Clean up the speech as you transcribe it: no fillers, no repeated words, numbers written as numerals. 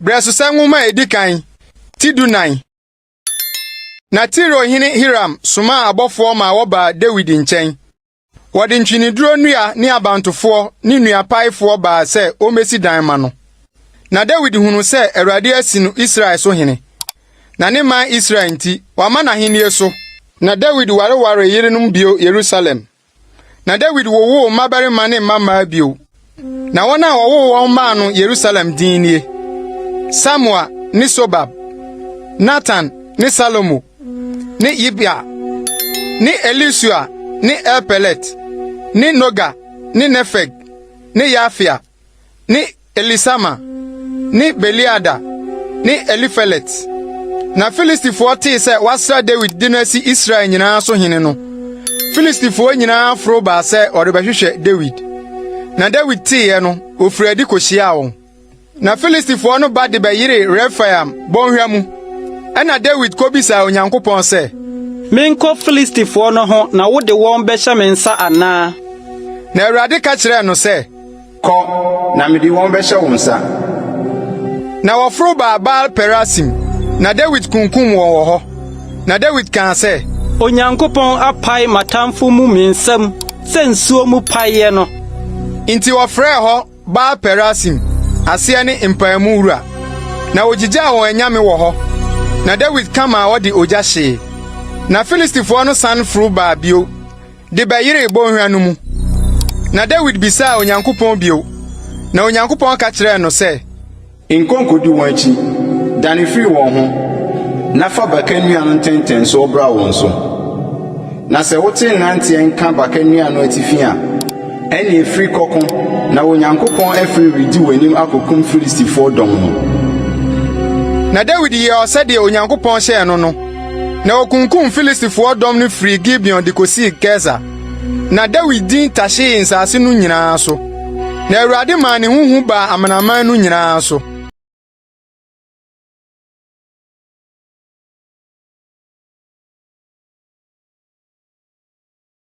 Breso sanguma edikan Tidunan. Na Tiro hine Hiram suma abofo ma woba David nchen. Wode ntwiniduro nua ne abantofo ne nua paifo ba se o mesi dan ma no. Na David hunu se Awurade asinu Israel so hene. Na ne man Israel nti wama na hene so. Na David ware yerenum bio Jerusalem. Na David wowo mabarima ne mama bio. Na wona wowo won ma no Jerusalem din nie. Samuel ni Sobab, Nathan ni Salomo, ni Yibia, ni Elisua, ni Elpelet, ni Noga, ni Nefeg, ni Yafia, ni Elisama, ni Beliada, ni Elifelet. Na Filistifo te se wasra David dinasi Israel nyina so hene no. Filistifo nyina afro ba se odebehwehwe David. Na David tie no ofuradi kohia won. Na Filistifo no ba de bayire Rephaim bonhwamu. Ena David kobisa Onyankopon se, Menko Filistifo no ho na wo de won behye mensa ana. Na Awurade ka kire no se, Ko na me di won behye wo nsa. Na wofro ba Baal Perasim. Na David kunkum wo ho. Na David kan se, Onyankopon apai matamfo mu mensam sensuo mu paye no. Inti wofre ho Baal Perasim. Asia ne mpaemu wura. Na ogigya won anyame wo ho. Na David kama wodi ogya hye. Na Filistifo no san fru ba bio. De bayire bonhwa no mu. Na David bisa Onyankopon bio. Na Onyankopon ka kire no se, Inkonkodi won achi, dane firi won ho. Na fa bakanua no tenten so obra won so. Na se wote nante enka bakanua no atifi a, ene efiri kokon na Onyankopon efiri ridi wanim akokum Filistifo dom no. Na David ye osede Onyankopon hye no no. Na okunkum Filistifo dom no firi Gibeon de kosi Keza. Na David din tahye nsase no nyina so. Na Awurade ma ne huhu ba amanaman no nyina so.